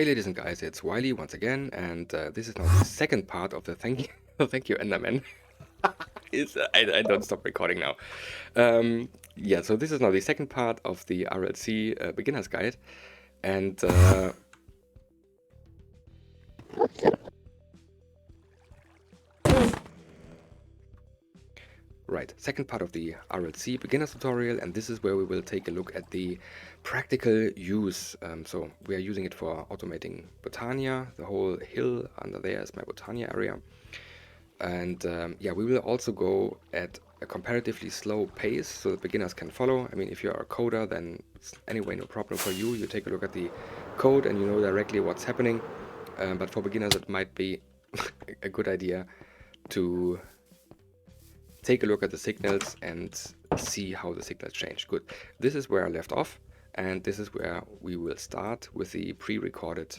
Hey ladies and guys, it's Wiley once again, and this is now the second part of the thank you, thank you Enderman. I don't stop recording now. Yeah, so this is now the second part of the RLC beginner's guide, and right, second part of the RLC beginner's tutorial, and this is where we will take a look at the practical use. So we are using it for automating Botania. The whole hill under there is my Botania area. And yeah, we will also go at a comparatively slow pace so that beginners can follow. I mean, if you're a coder, then it's anyway no problem for you. You take a look at the code and you know directly what's happening. But for beginners, it might be a good idea to take a look at the signals and see how the signals change. Good. This is where I left off, and this is where we will start with the pre-recorded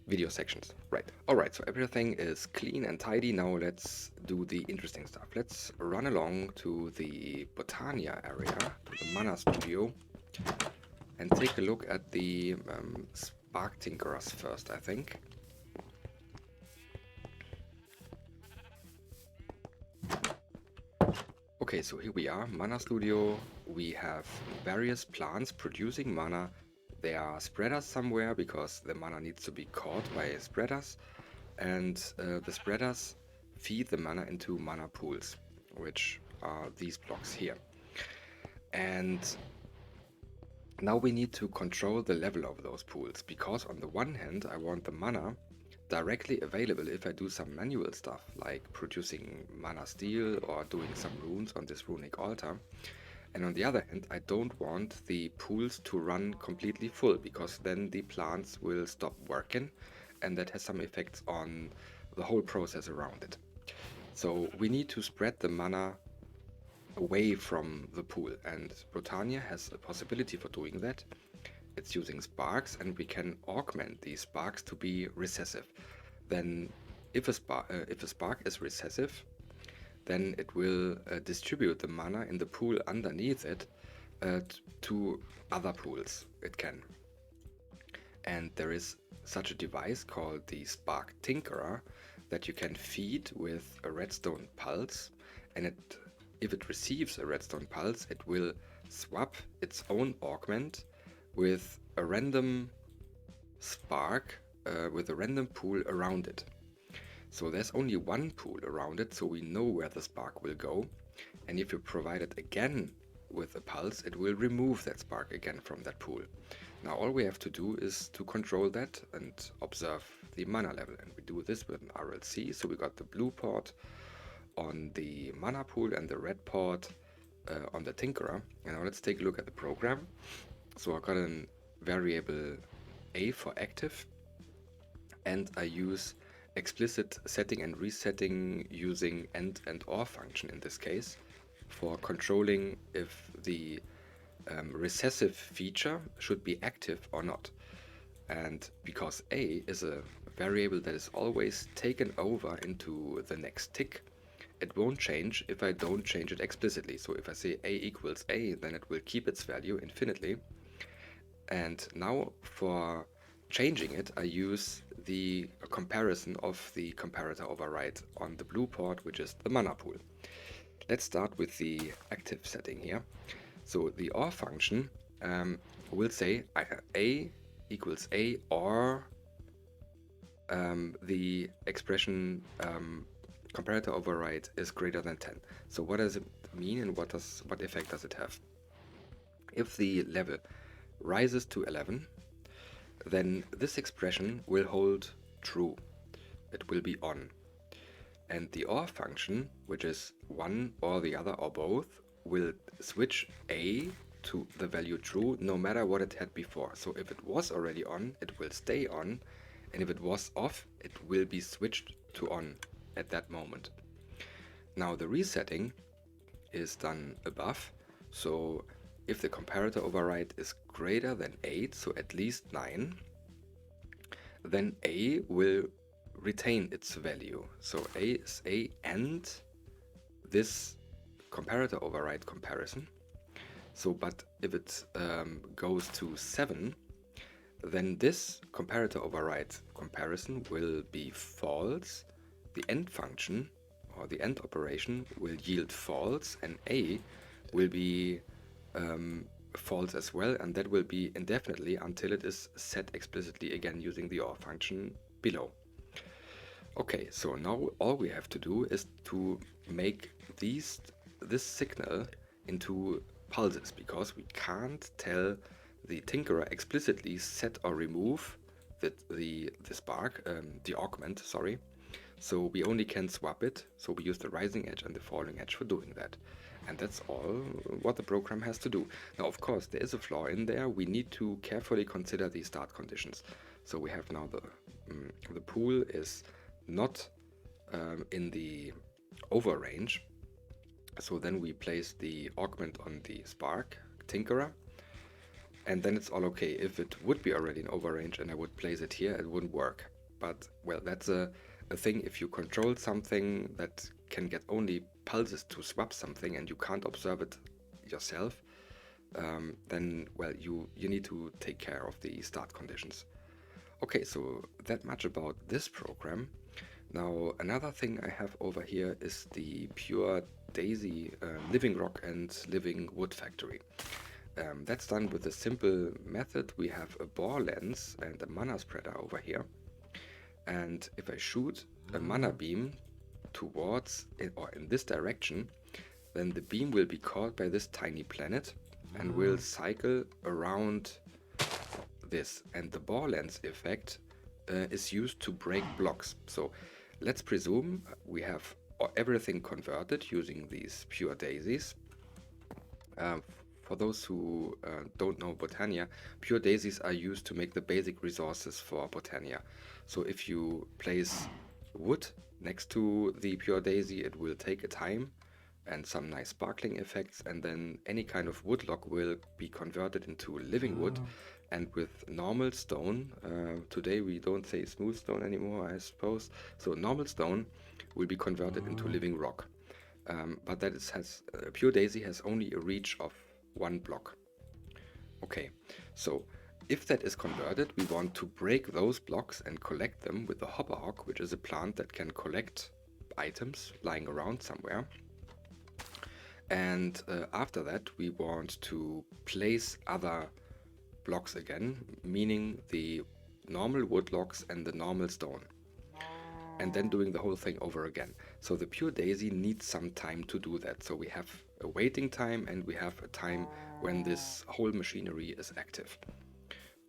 video sections. Right. Alright, so everything is clean and tidy. Now let's do the interesting stuff. Let's run along to the Botania area, to the Mana Studio, and take a look at the Spark Tinkerers first, I think. Okay, so here we are, Mana Studio. We have various plants producing mana. There are spreaders somewhere because the mana needs to be caught by spreaders, and the spreaders feed the mana into mana pools, which are these blocks here. And now we need to control the level of those pools, because on the one hand I want the mana directly available if I do some manual stuff, like producing mana steel or doing some runes on this runic altar. And on the other hand, I don't want the pools to run completely full, because then the plants will stop working, and that has some effects on the whole process around it. So we need to spread the mana away from the pool, and Botania has a possibility for doing that. It's using sparks, and we can augment these sparks to be recessive. Then if a spark is recessive, then it will distribute the mana in the pool underneath it to other pools it can. And there is such a device called the Spark Tinkerer that you can feed with a redstone pulse, and if it receives a redstone pulse, it will swap its own augment with a random spark with a random pool around it. So there's only one pool around it, so we know where the spark will go. And if you provide it again with a pulse, it will remove that spark again from that pool. Now all we have to do is to control that and observe the mana level. And we do this with an RLC. So we got the blue port on the mana pool and the red port on the Tinkerer. And now let's take a look at the program. So I got a variable A for active, and I use explicit setting and resetting using AND and OR function in this case for controlling if the recessive feature should be active or not. And because A is a variable that is always taken over into the next tick, it won't change if I don't change it explicitly. So if I say A equals A, then it will keep its value infinitely. And now for changing it, I use the comparison of the comparator override on the blue port, which is the mana pool. Let's start with the active setting here. So the OR function will say A equals A, or the expression comparator override is greater than 10. So what does it mean, and what effect does it have? If the level rises to 11, then this expression will hold true. It will be on. And the OR function, which is one or the other or both, will switch A to the value true no matter what it had before. So if it was already on, it will stay on, and if it was off, it will be switched to on at that moment. Now the resetting is done above, so if the comparator override is greater than 8, so at least 9, then A will retain its value. So A is A and this comparator override comparison. So, but if it goes to 7, then this comparator override comparison will be false. The end function or the end operation will yield false, and A will be false as well, and that will be indefinitely until it is set explicitly again using the OR function below. Okay, so now all we have to do is to make this signal into pulses, because we can't tell the tinkerer explicitly set or remove the spark, the augment, sorry. So we only can swap it, so we use the rising edge and the falling edge for doing that. And that's all what the program has to do. Now, of course, there is a flaw in there. We need to carefully consider the start conditions. So we have now the pool is not in the over range. So then we place the augment on the spark tinkerer, and then it's all okay. If it would be already in over range and I would place it here, it wouldn't work. But, well, that's a thing. If you control something that can get only pulses to swap something and you can't observe it yourself, then, well, you need to take care of the start conditions. Okay, so that much about this program. Now, another thing I have over here is the pure Dasy living rock and living wood factory. That's done with a simple method. We have a bore lens and a mana spreader over here. And if I shoot a mana beam towards or in this direction, then the beam will be caught by this tiny planet and will cycle around this. And the bore lens effect is used to break blocks. So let's presume we have everything converted using these pure daisies. For those who don't know Botania, pure daisies are used to make the basic resources for Botania. So if you place wood next to the pure daisy, it will take a time and some nice sparkling effects, and then any kind of wood log will be converted into living wood. And with normal stone, today we don't say smooth stone anymore, I suppose, so normal stone will be converted into living rock. But that has pure daisy has only a reach of 1 block. Okay, so if that is converted, we want to break those blocks and collect them with the hopper hock, which is a plant that can collect items lying around somewhere. And after that, we want to place other blocks again, meaning the normal wood logs and the normal stone, and then doing the whole thing over again. So the pure daisy needs some time to do that. So we have a waiting time and we have a time when this whole machinery is active.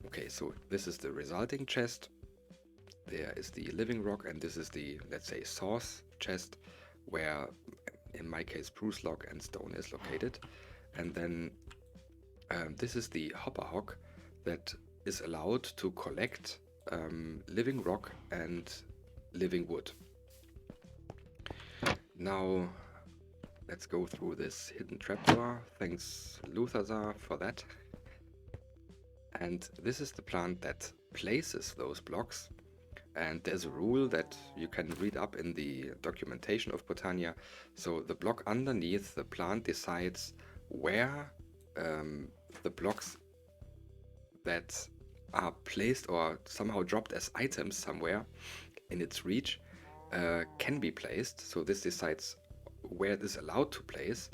Okay, so this is the resulting chest. There is the living rock, and this is the, let's say, source chest, where in my case spruce log and stone is located. And then this is the hopper hock that is allowed to collect living rock and living wood. Now let's go through this hidden trapdoor. Thanks Luthazar for that. And this is the plant that places those blocks. And there's a rule that you can read up in the documentation of Botania. So the block underneath the plant decides where the blocks that are placed or somehow dropped as items somewhere in its reach can be placed. So this decides where it is allowed to place.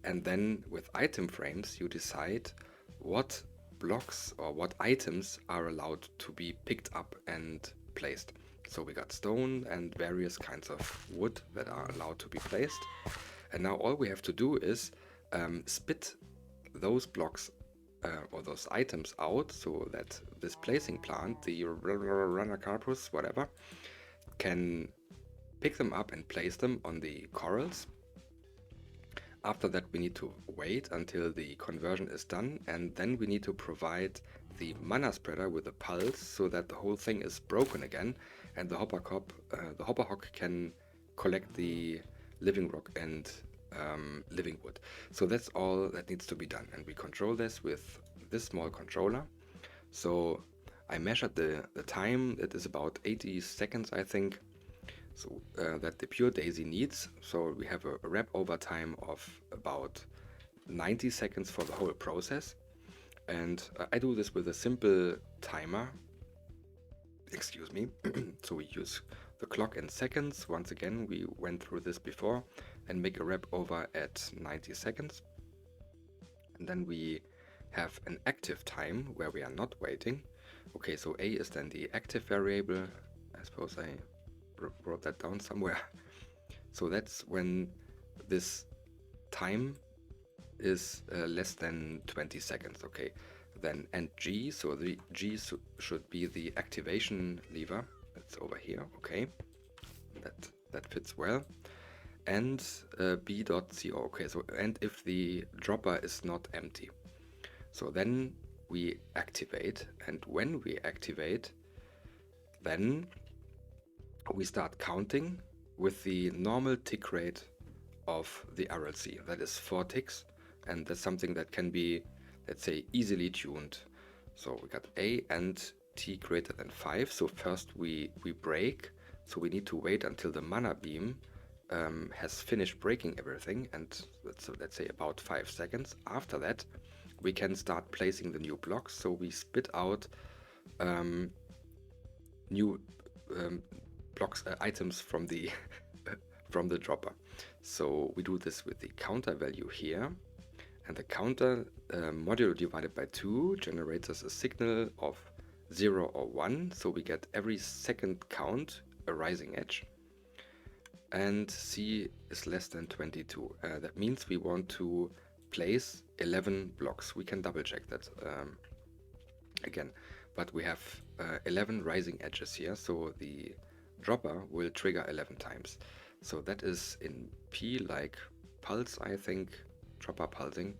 And then with item frames, you decide what blocks or what items are allowed to be picked up and placed. So we got stone and various kinds of wood that are allowed to be placed. And now all we have to do is spit those blocks or those items out, so that this placing plant, the Ranacarpus, whatever, can pick them up and place them on the corals. After that, we need to wait until the conversion is done, and then we need to provide the mana spreader with a pulse so that the whole thing is broken again, and the hopper hock can collect the living rock and living wood. So that's all that needs to be done, and we control this with this small controller. So I measured the time. It is about 80 seconds, I think, so that the pure daisy needs. So we have a wrap over time of about 90 seconds for the whole process. And I do this with a simple timer. Excuse me. So we use the clock in seconds. Once again, we went through this before, and make a wrap over at 90 seconds. And then we have an active time where we are not waiting. Okay, so A is then the active variable. I suppose I wrote that down somewhere. So that's when this time is less than 20 seconds. Okay, then and G, so the G should be the activation lever. That's over here. Okay, that fits well. And b.co. Okay, so and if the dropper is not empty, so then we activate, and when we activate, then we start counting with the normal tick rate of the RLC. That is 4 ticks, and that's something that can be, let's say, easily tuned. So we got A and T greater than 5. So first we break. So we need to wait until the mana beam has finished breaking everything, and let's say about 5 seconds. After that, we can start placing the new blocks. So we spit out new blocks, items from the from the dropper. So we do this with the counter value here, and the counter modulo divided by 2 generates us a signal of 0 or 1. So we get every second count a rising edge, and C is less than 22. That means we want to place 11 blocks. We can double check that again, but we have 11 rising edges here, so the dropper will trigger 11 times. So that is in P like pulse, I think, dropper pulsing.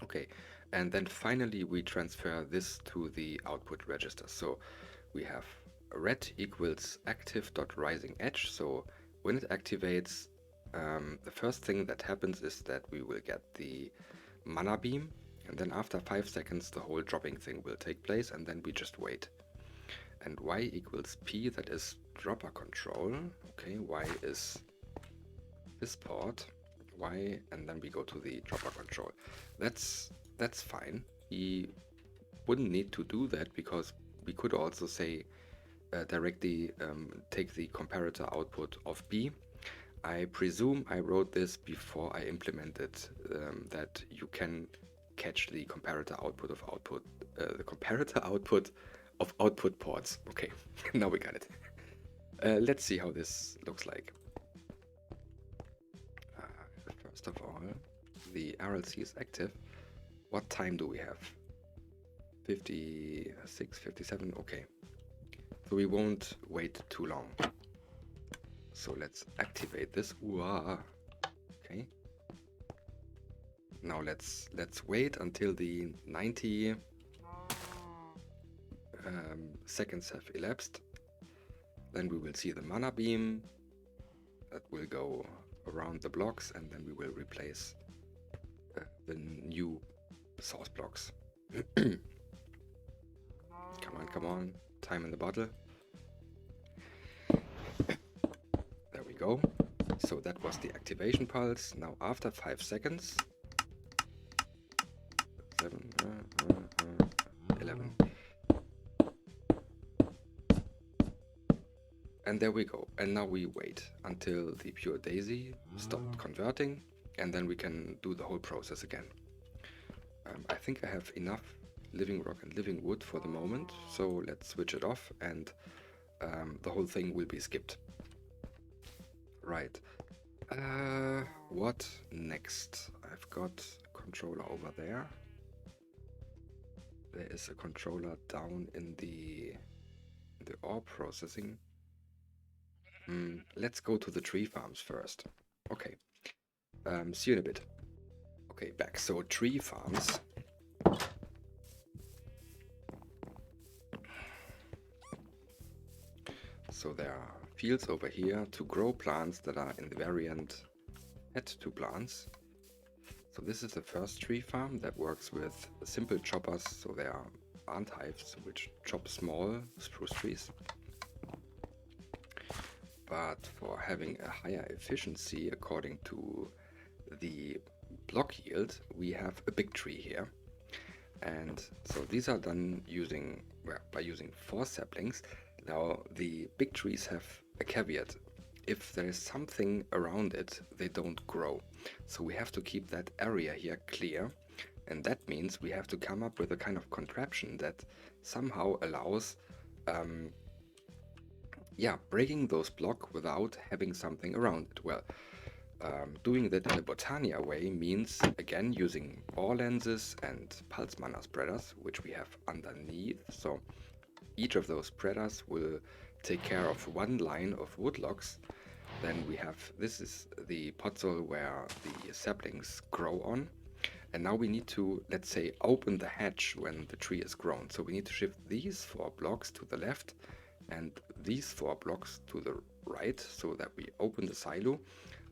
Okay, and then finally we transfer this to the output register. So we have red equals active.rising edge. So when it activates, the first thing that happens is that we will get the mana beam, and then after 5 seconds the whole dropping thing will take place, and then we just wait. And Y equals P, that is dropper control. Okay, Y is this port, Y, and then we go to the dropper control. That's fine. We wouldn't need to do that, because we could also say directly take the comparator output of B. I presume I wrote this before I implemented that you can catch the comparator output of output ports. Okay, now we got it. Let's see how this looks like. First of all, the RLC is active. What time do we have? 56, 57, okay. So we won't wait too long. So let's activate this. Okay. Now let's wait until the 90 seconds have elapsed. Then we will see the mana beam that will go around the blocks, and then we will replace the new source blocks. Come on, time in the bottle. There we go. So that was the activation pulse. Now after 5 seconds, 7, 11. And there we go. And now we wait until the pure Daisy stopped converting, and then we can do the whole process again. I think I have enough living rock and living wood for the moment, so let's switch it off, and the whole thing will be skipped. Right. What next? I've got a controller over there. There is a controller down in the ore processing. Let's go to the tree farms first. Okay. See you in a bit. Okay, back. So tree farms. So there are fields over here to grow plants that are in the variant add to plants. So this is the first tree farm that works with simple choppers. So there are ant hives which chop small spruce trees. But for having a higher efficiency according to the block yield, we have a big tree here. And so these are done using, well, by using 4 saplings. Now the big trees have a caveat. If there is something around it, they don't grow. So we have to keep that area here clear. And that means we have to come up with a kind of contraption that somehow allows, breaking those blocks without having something around it. Well, doing that in a Botania way means, again, using ore lenses and pulse mana spreaders, which we have underneath. So each of those spreaders will take care of one line of woodlogs. Then we have, this is the podzol where the saplings grow on. And now we need to, let's say, open the hatch when the tree is grown. So we need to shift these 4 blocks to the left and these 4 blocks to the right so that we open the silo.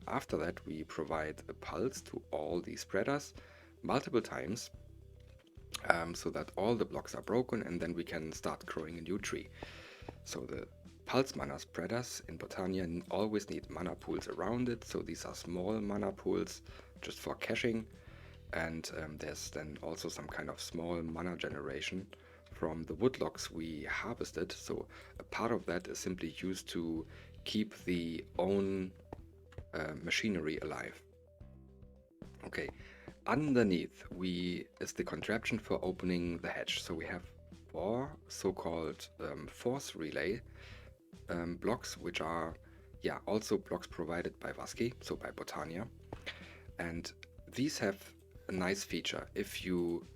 After that, we provide a pulse to all the spreaders multiple times so that all the blocks are broken, and then we can start growing a new tree. So the pulse mana spreaders in Botania always need mana pools around it. So these are small mana pools just for caching. And there's then also some kind of small mana generation from the woodlogs we harvested. So a part of that is simply used to keep the own machinery alive. Okay, underneath is the contraption for opening the hatch. So we have 4 so-called force relay blocks, which are also blocks provided by Vasky, so by Botania. And these have a nice feature. If you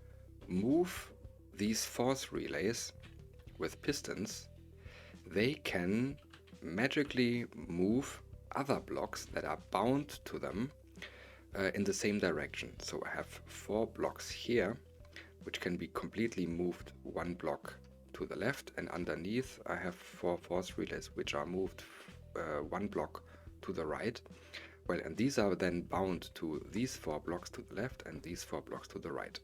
move these force relays with pistons, they can magically move other blocks that are bound to them in the same direction. So I have 4 blocks here, which can be completely moved 1 block to the left, and underneath I have 4 force relays which are moved 1 block to the right. Well, and these are then bound to these 4 blocks to the left and these 4 blocks to the right.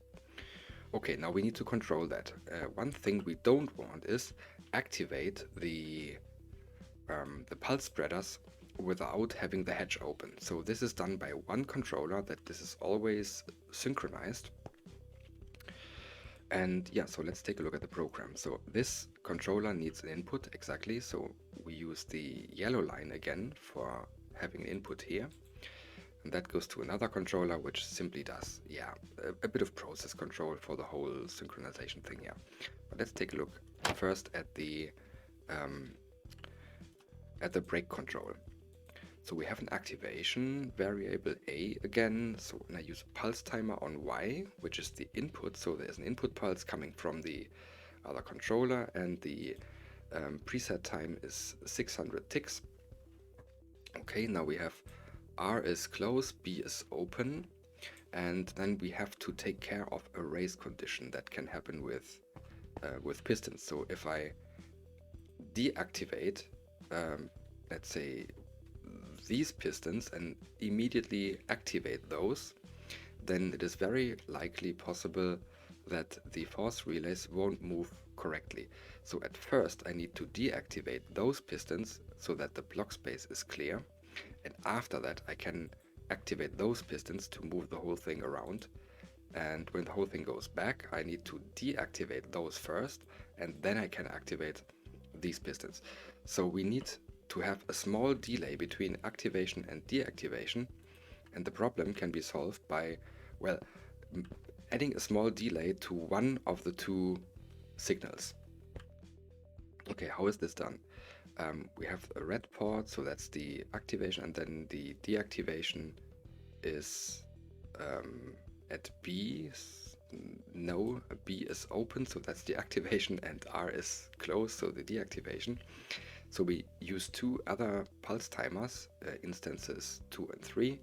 Okay, now we need to control that. One thing we don't want is activate the pulse spreaders without having the hatch open. So this is done by one controller, that this is always synchronized. And yeah, so let's take a look at the program. So this controller needs an input, exactly. So we use the yellow line again for having an input here. And that goes to another controller, which simply does, a bit of process control for the whole synchronization thing, But let's take a look first at the break control. So we have an activation variable A again. So when I use a pulse timer on Y, which is the input, so there's an input pulse coming from the other controller, and the preset time is 600 ticks. Okay, now we have R is close, B is open, and then we have to take care of a race condition that can happen with pistons. So if I deactivate, let's say, these pistons and immediately activate those, then it is very likely possible that the force relays won't move correctly. So at first I need to deactivate those pistons so that the block space is clear, and after that I can activate those pistons to move the whole thing around. And when the whole thing goes back, I need to deactivate those first, and then I can activate these pistons. So we need to have a small delay between activation and deactivation, and the problem can be solved by, well, adding a small delay to one of the 2 signals. Okay, how is this done? We have a red port, so that's the activation, and then the deactivation is at B. No, B is open, so that's the activation, and R is closed, so the deactivation. So we use 2 other pulse timers, instances 2 and 3.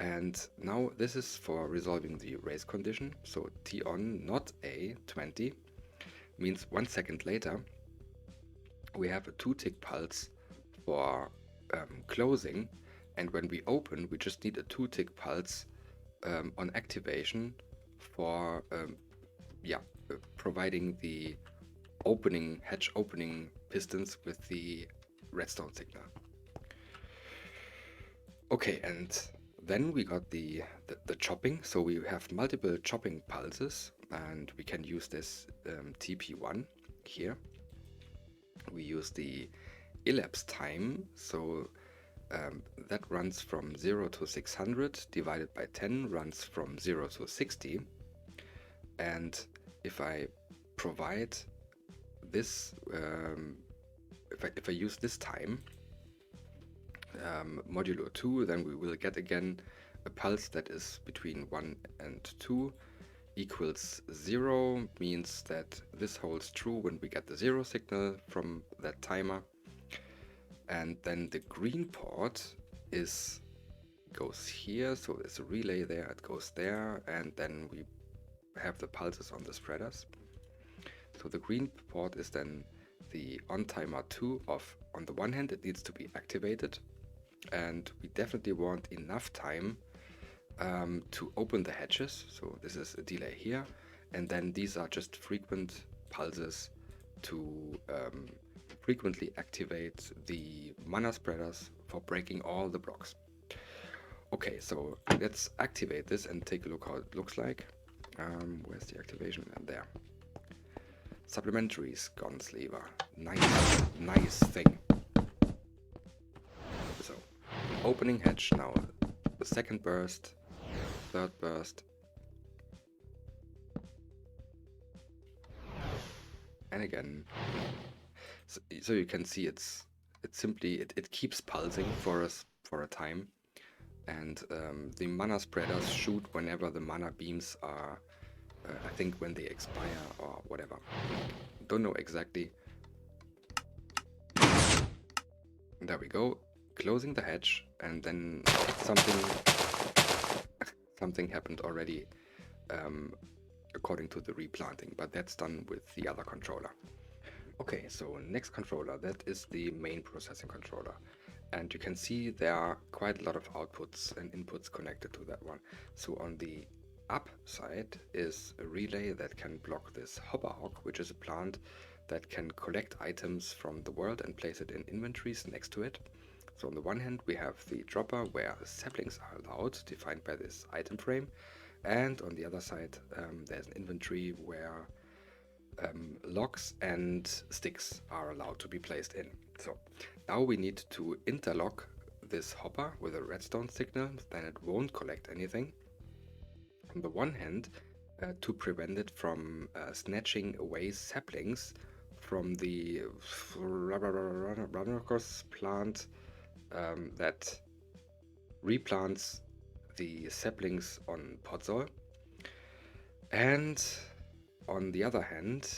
And now this is for resolving the race condition. So T on not A 20 means 1 second later we have a 2-tick pulse for closing, and when we open we just need a 2-tick pulse on activation for providing the hatch opening pistons with the redstone signal. Okay, and then we got the chopping. So we have multiple chopping pulses and we can use this TP1 here. We use the elapsed time, so that runs from 0 to 600 divided by 10 runs from 0 to 60. And if I provide this, if I use this time modulo 2, then we will get again a pulse that is between 1 and 2 equals 0, means that this holds true when we get the 0 signal from that timer. And then the green port goes here, so there's a relay there, it goes there, and then we have the pulses on the spreaders. So the green port is then the on timer 2 of, on the one hand, it needs to be activated, and we definitely want enough time to open the hatches. So this is a delay here, and then these are just frequent pulses to frequently activate the mana spreaders for breaking all the blocks. Okay, so let's activate this and take a look how it looks like. Where's the activation? And there. Supplementary sconce lever. Nice thing. So, opening hatch now. The second burst, third burst. And again. So you can see it's simply, it keeps pulsing for a time. And the mana spreaders shoot whenever the mana beams are, I think when they expire or whatever. Don't know exactly. There we go. Closing the hatch, and then something happened already according to the replanting, but that's done with the other controller. Okay, so next controller, that is the main processing controller. And you can see there are quite a lot of outputs and inputs connected to that one. So on the up side is a relay that can block this hopperhawk, which is a plant that can collect items from the world and place it in inventories next to it. So on the one hand, we have the dropper where saplings are allowed, defined by this item frame. And on the other side, there's an inventory where logs and sticks are allowed to be placed in. So now we need to interlock this hopper with a redstone signal, then it won't collect anything. On the one hand, to prevent it from snatching away saplings from the Ranokos plant that replants the saplings on Podzol. And on the other hand,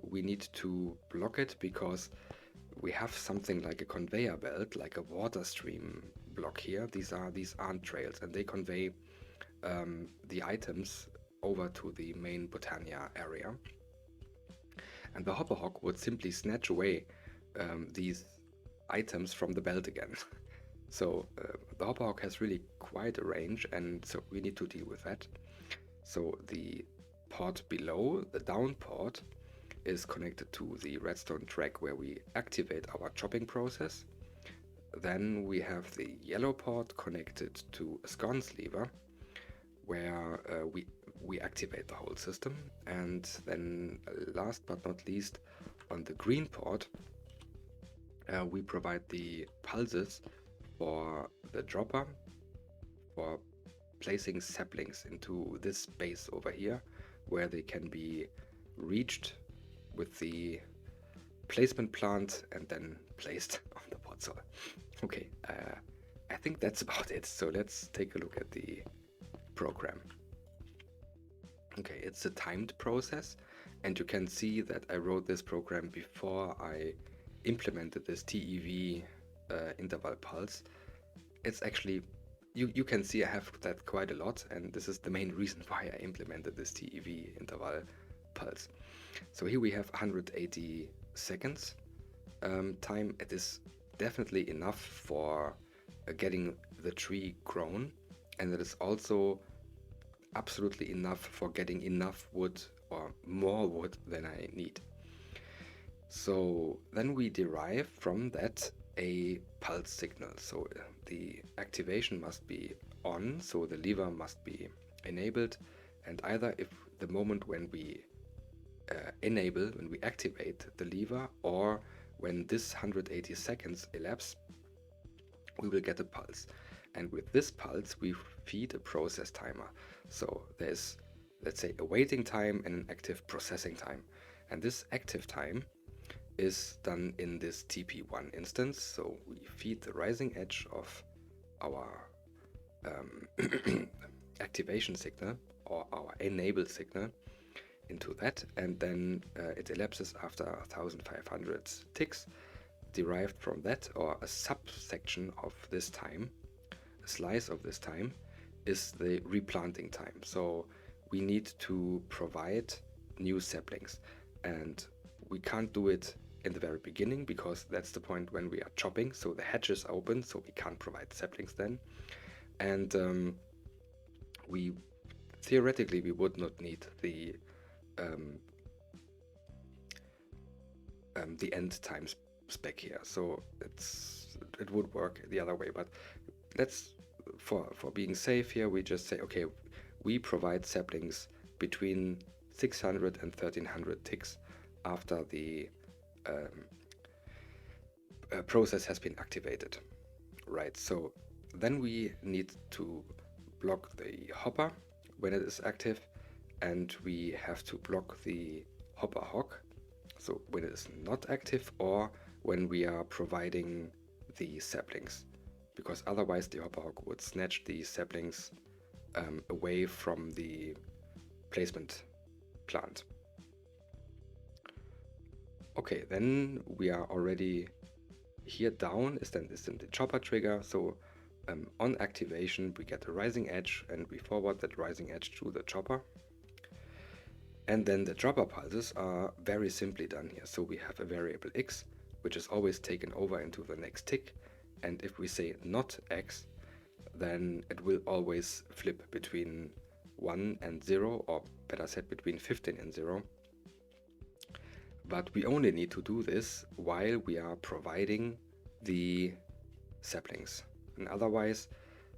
we need to block it because we have something like a conveyor belt, like a water stream block here. These aren't trails, and they convey the items over to the main Botania area. And the hopperhawk would simply snatch away these items from the belt again. So the hopperhawk has really quite a range, and so we need to deal with that. So the port below, the down port, is connected to the redstone track where we activate our chopping process. Then we have the yellow port connected to a sconce lever where we activate the whole system. And then last but not least, on the green port, we provide the pulses for the dropper for placing saplings into this space over here where they can be reached with the placement plant and then placed on the Podzol. Okay, I think that's about it. So let's take a look at the program. Okay, it's a timed process, and you can see that I wrote this program before I implemented this TEV interval pulse. It's actually, you can see I have that quite a lot, and this is the main reason why I implemented this TEV interval pulse. So here we have 180 seconds time. It is definitely enough for getting the tree grown, and it is also absolutely enough for getting enough wood or more wood than I need. So then we derive from that a pulse signal. So the activation must be on, so the lever must be enabled, And either if the moment when we when we activate the lever, or when this 180 seconds elapse, we will get a pulse. And with this pulse, we feed a process timer. So there's, let's say, a waiting time and an active processing time. And this active time is done in this TP1 instance. So we feed the rising edge of our activation signal, or our enable signal, into that, and then it elapses after 1500 ticks. Derived from that, or a subsection of this time, a slice of this time, is the replanting time. So we need to provide new saplings, and we can't do it in the very beginning because that's the point when we are chopping, so the hatch is open, so we can't provide saplings then. And we theoretically we would not need the end time spec here, so it would work the other way. But let's, for being safe here, we just say, okay, we provide saplings between 600 and 1300 ticks after the process has been activated, right? So then we need to block the hopper when it is active, and we have to block the hopper hog, so when it is not active, or when we are providing the saplings, because otherwise the hopper hog would snatch the saplings away from the placement plant. Okay, then we are already here. Down is then the chopper trigger. So on activation we get a rising edge, and we forward that rising edge to the chopper. And then the dropper pulses are very simply done here. So we have a variable x, which is always taken over into the next tick. And if we say not x, then it will always flip between 1 and 0, or better said, between 15 and 0. But we only need to do this while we are providing the saplings. And otherwise,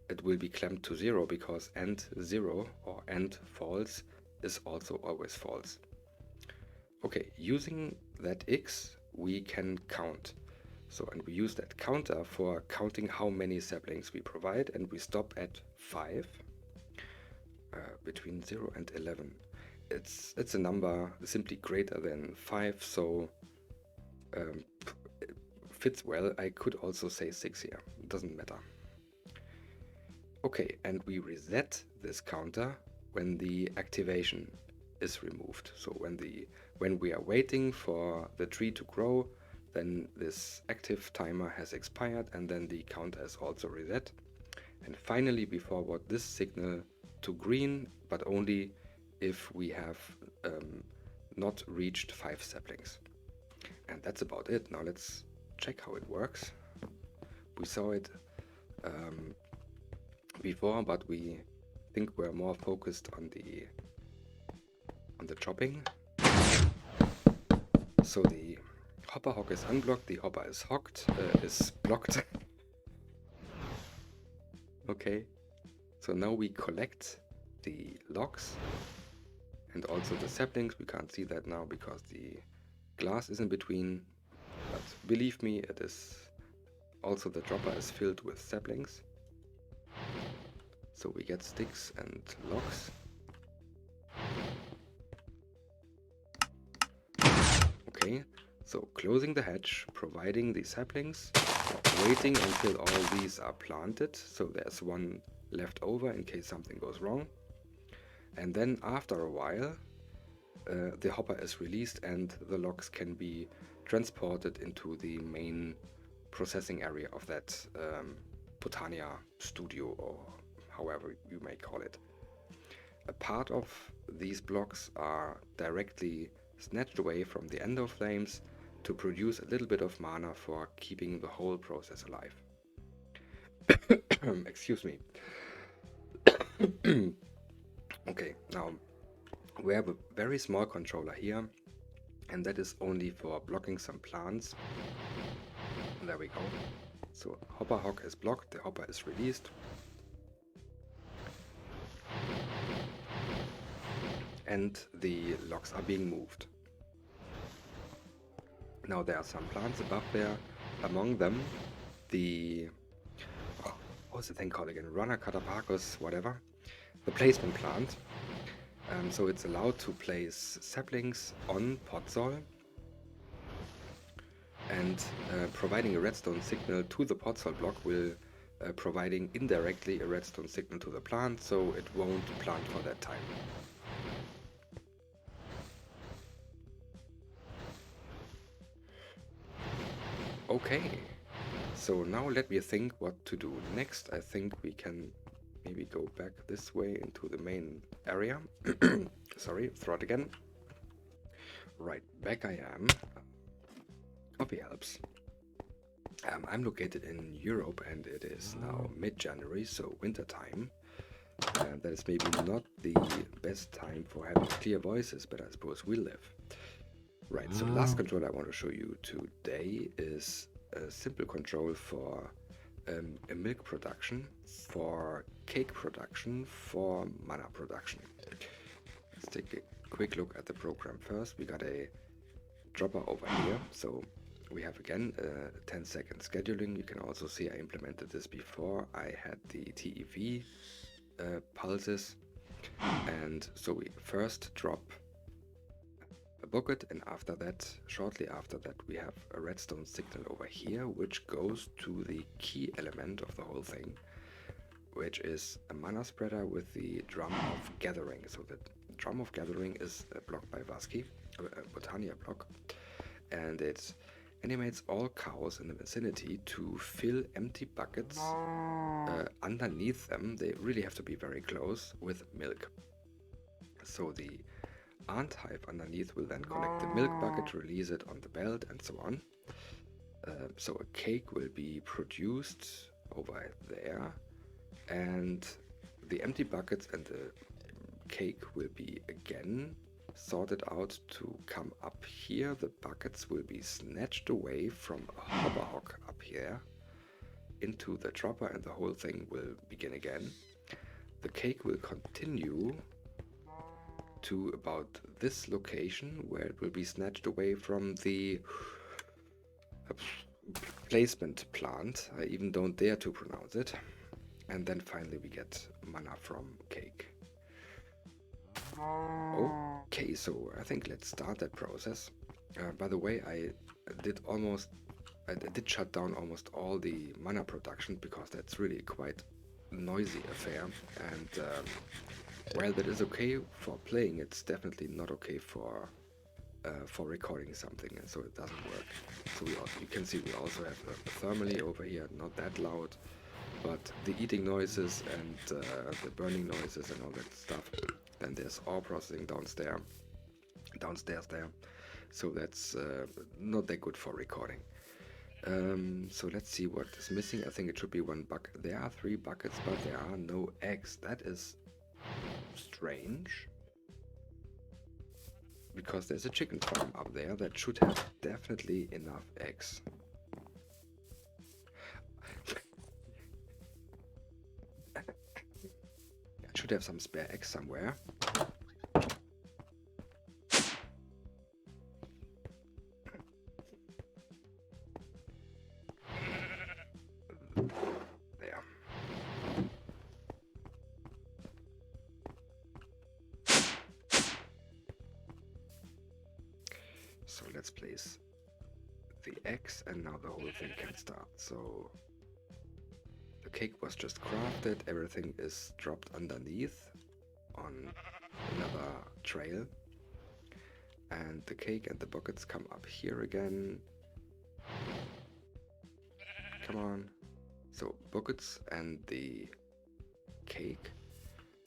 it will be clamped to 0, because end 0 or end false is also always false. Okay, using that x, we can count. So, and we use that counter for counting how many saplings we provide, and we stop at 5, between 0 and 11. It's a number simply greater than 5, so it fits well. I could also say 6 here, it doesn't matter. Okay, and we reset this counter when the activation is removed. So when we are waiting for the tree to grow, then this active timer has expired, and then the counter is also reset. And finally we forward this signal to green, but only if we have not reached 5 saplings. And that's about it. Now let's check how it works. We saw it before, but we think we're more focused on the chopping. So the hopper hog is unblocked, the hopper is hogged, is blocked. Okay, so now we collect the logs and also the saplings. We can't see that now because the glass is in between, but believe me, it is also, the dropper is filled with saplings. So we get sticks and logs. Okay, so closing the hatch, providing the saplings, waiting until all these are planted, so there's one left over in case something goes wrong. And then after a while, the hopper is released and the logs can be transported into the main processing area of that Botania studio, or however you may call it. A part of these blocks are directly snatched away from the ender flames to produce a little bit of mana for keeping the whole process alive. Excuse me. Okay, now we have a very small controller here, and that is only for blocking some plants. There we go. So hopper hog is blocked, the hopper is released. and the logs are being moved. Now there are some plants above there, among them the, oh, what's the thing called again? Runner Catapacus, whatever. The placement plant. So it's allowed to place saplings on pot soil and providing a redstone signal to the pot soil block will providing indirectly a redstone signal to the plant, so it won't plant for that time. Okay, so now let me think what to do next. I think we can maybe go back this way into the main area. Sorry, throat again. Right, back I am. Coffee helps. I'm located in Europe and it is now mid-January, so winter time. That is maybe not the best time for having clear voices, but I suppose we live. Right, so last control I want to show you today is a simple control for a milk production, for cake production, for mana production. Let's take a quick look at the program first. We got a dropper over here, so we have again 10-second scheduling. You can also see I implemented this before. I had the TEV pulses, and so we first drop a bucket, and after that, shortly after that, we have a redstone signal over here, which goes to the key element of the whole thing, which is a mana spreader with the drum of gathering. So the drum of gathering is blocked by Vasky, a Botania block, and it animates all cows in the vicinity to fill empty buckets underneath them. They really have to be very close with milk. So the ant hive underneath will then collect the milk bucket, release it on the belt, and so on. So a cake will be produced over there, and the empty buckets and the cake will be again sorted out to come up here. The buckets will be snatched away from a hoverhawk up here into the dropper, and the whole thing will begin again. The cake will continue to about this location, where it will be snatched away from the placement plant. I even don't dare to pronounce it. And then finally we get mana from cake. Okay, so I think let's start that process. By the way, I did shut down almost all the mana production, because that's really quite noisy affair, and while that is okay for playing, it's definitely not okay for recording something, and so it doesn't work. So you can see we also have a thermally over here, not that loud, but the eating noises and the burning noises and all that stuff. Then there's ore processing downstairs there, so that's not that good for recording. So let's see what is missing. I think it should be one bucket. There are 3 buckets, but there are no eggs. That is strange, because there's a chicken farm up there that should have definitely enough eggs. I should have some spare eggs somewhere. There. So let's place the eggs, and now the whole thing can start. So the cake was just crafted, everything is dropped underneath on another trail, and the cake and the buckets come up here again. Come on. So buckets and the cake,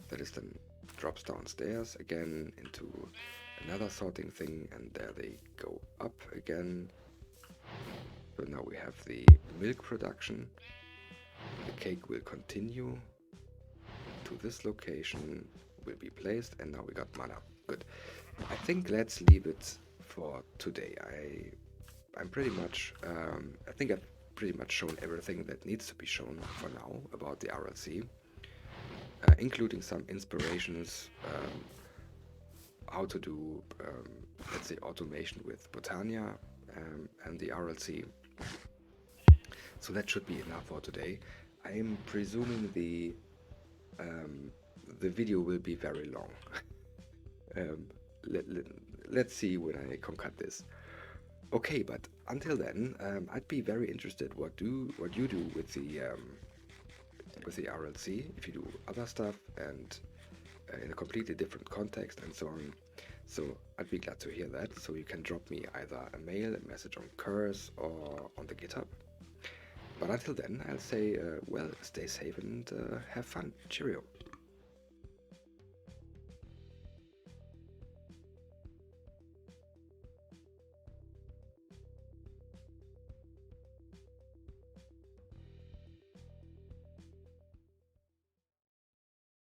that is then drops downstairs again into another sorting thing, and there they go up again. So now we have the milk production. The cake will continue to this location, will be placed, and now we got mana. Good. I think let's leave it for today. I'm pretty much I think I've pretty much shown everything that needs to be shown for now about the RLC, including some inspirations how to do, let's say, automation with Botania and the RLC. So that should be enough for today. I'm presuming the video will be very long. um, let, let, let's see when I concut this. Okay, but until then, I'd be very interested what you do with the RLC, if you do other stuff and in a completely different context and so on. So I'd be glad to hear that. So you can drop me either a mail, a message on Curse or on the GitHub. But until then, I'll say, well, stay safe and have fun. Cheerio.